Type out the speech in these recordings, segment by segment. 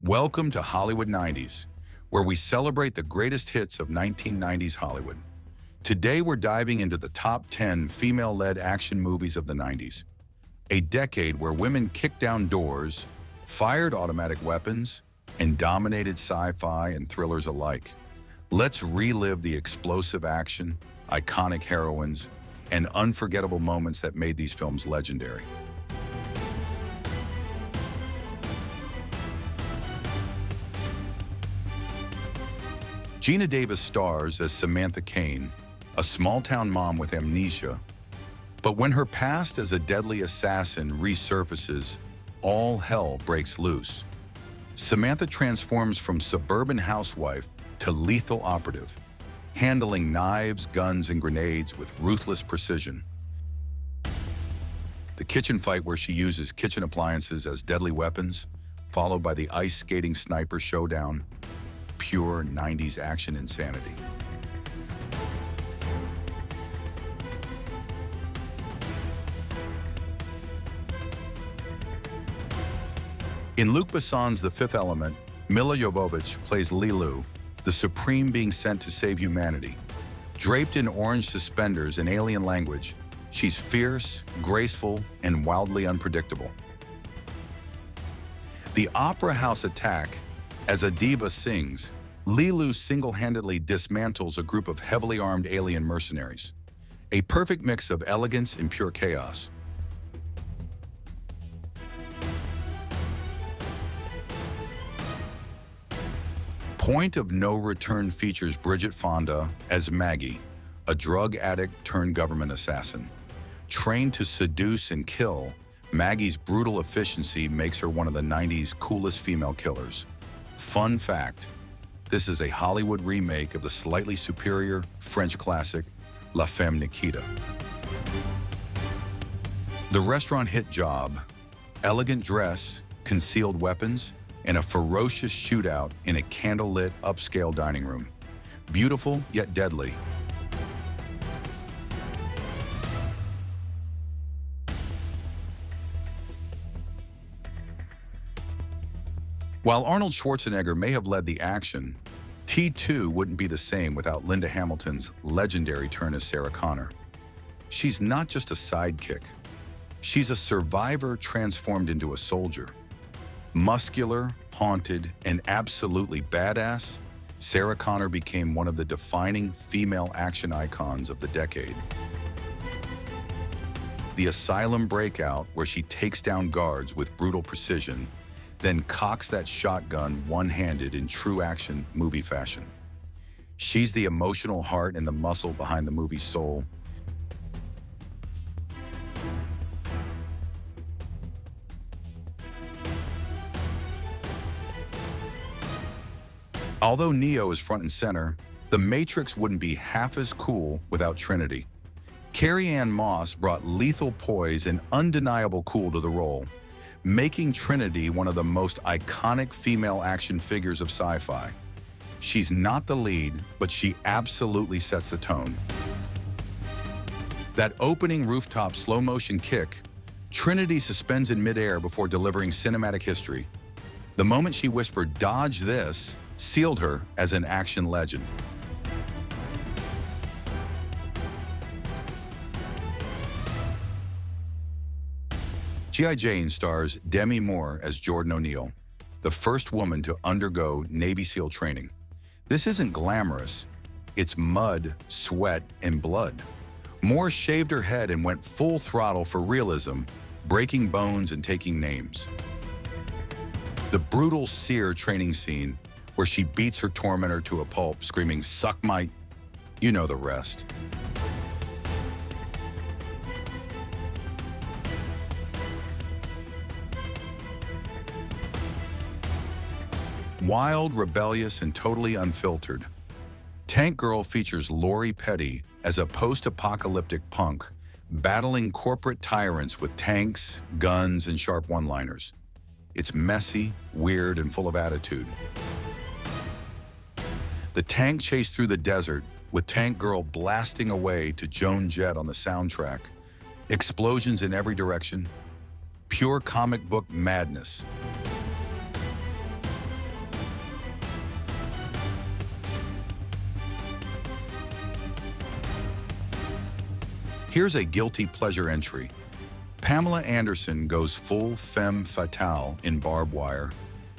Welcome to Hollywood 90s, where we celebrate the greatest hits of 1990s Hollywood. Today we're diving into the top 10 female-led action movies of the 90s. A decade where women kicked down doors, fired automatic weapons, and dominated sci-fi and thrillers alike. Let's relive the explosive action, iconic heroines, and unforgettable moments that made these films legendary. Geena Davis stars as Samantha Kane, a small-town mom with amnesia. But when her past as a deadly assassin resurfaces, all hell breaks loose. Samantha transforms from suburban housewife to lethal operative, handling knives, guns, and grenades with ruthless precision. The kitchen fight where she uses kitchen appliances as deadly weapons, followed by the ice-skating sniper showdown, pure 90s action insanity. In Luc Besson's The Fifth Element, Milla Jovovich plays Lilu, the supreme being sent to save humanity. Draped in orange suspenders and alien language, she's fierce, graceful, and wildly unpredictable. The opera house attack, as a diva sings, Lilu single-handedly dismantles a group of heavily armed alien mercenaries. A perfect mix of elegance and pure chaos. Point of No Return features Bridget Fonda as Maggie, a drug addict turned government assassin. Trained to seduce and kill, Maggie's brutal efficiency makes her one of the 90s coolest female killers. Fun fact, this is a Hollywood remake of the slightly superior French classic La Femme Nikita. The restaurant hit job, elegant dress, concealed weapons, and a ferocious shootout in a candlelit upscale dining room. Beautiful yet deadly. While Arnold Schwarzenegger may have led the action, T2 wouldn't be the same without Linda Hamilton's legendary turn as Sarah Connor. She's not just a sidekick. She's a survivor transformed into a soldier. Muscular, haunted, and absolutely badass, Sarah Connor became one of the defining female action icons of the decade. The asylum breakout, where she takes down guards with brutal precision, then cocks that shotgun one-handed in true action movie fashion. She's the emotional heart and the muscle behind the movie's soul. Although Neo is front and center, The Matrix wouldn't be half as cool without Trinity. Carrie-Anne Moss brought lethal poise and undeniable cool to the role, making Trinity one of the most iconic female action figures of sci-fi. She's not the lead, but she absolutely sets the tone. That opening rooftop slow-motion kick, Trinity suspends in midair before delivering cinematic history. The moment she whispered, "Dodge this," sealed her as an action legend. G.I. Jane stars Demi Moore as Jordan O'Neill, the first woman to undergo Navy SEAL training. This isn't glamorous, it's mud, sweat, and blood. Moore shaved her head and went full throttle for realism, breaking bones and taking names. The brutal sear training scene, where she beats her tormentor to a pulp, screaming, "Suck my..." You know the rest. Wild, rebellious, and totally unfiltered, Tank Girl features Lori Petty as a post-apocalyptic punk, battling corporate tyrants with tanks, guns, and sharp one-liners. It's messy, weird, and full of attitude. The tank chase through the desert, with Tank Girl blasting away to Joan Jett on the soundtrack. Explosions in every direction. Pure comic book madness. Here's a guilty pleasure entry. Pamela Anderson goes full femme fatale in Barb Wire,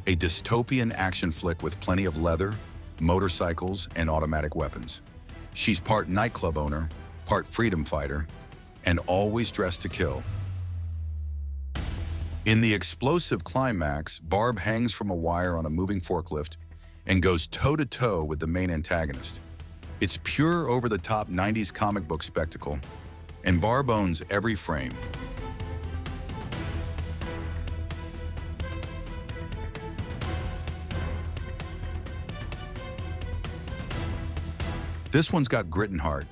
a dystopian action flick with plenty of leather, motorcycles, and automatic weapons. She's part nightclub owner, part freedom fighter, and always dressed to kill. In the explosive climax, Barb hangs from a wire on a moving forklift and goes toe-to-toe with the main antagonist. It's pure over-the-top 90s comic book spectacle, and Barb owns every frame. This one's got grit and heart.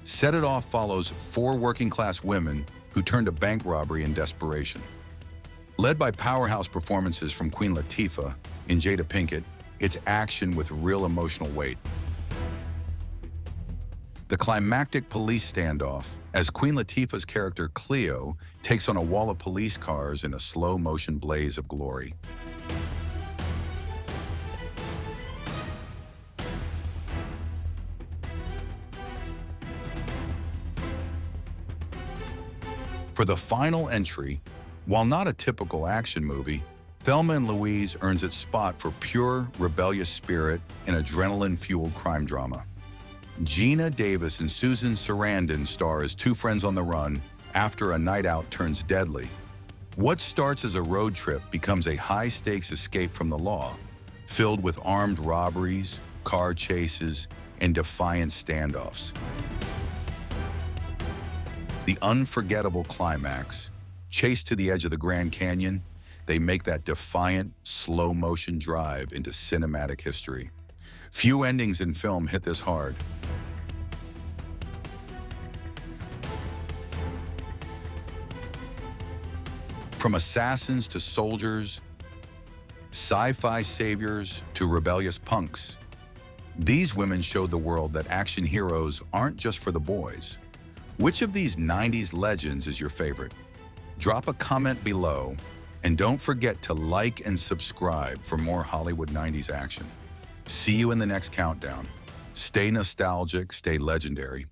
Set It Off follows 4 working-class women who turn to bank robbery in desperation. Led by powerhouse performances from Queen Latifah and Jada Pinkett, it's action with real emotional weight. The climactic police standoff, as Queen Latifah's character Cleo takes on a wall of police cars in a slow-motion blaze of glory. For the final entry, while not a typical action movie, Thelma Louise earns its spot for pure, rebellious spirit and adrenaline-fueled crime drama. Geena Davis and Susan Sarandon star as 2 friends on the run after a night out turns deadly. What starts as a road trip becomes a high-stakes escape from the law, filled with armed robberies, car chases, and defiant standoffs. The unforgettable climax, chased to the edge of the Grand Canyon, they make that defiant, slow-motion drive into cinematic history. Few endings in film hit this hard. From assassins to soldiers, sci-fi saviors to rebellious punks, these women showed the world that action heroes aren't just for the boys. Which of these 90s legends is your favorite? Drop a comment below, and don't forget to like and subscribe for more Hollywood 90s action. See you in the next countdown. Stay nostalgic, stay legendary.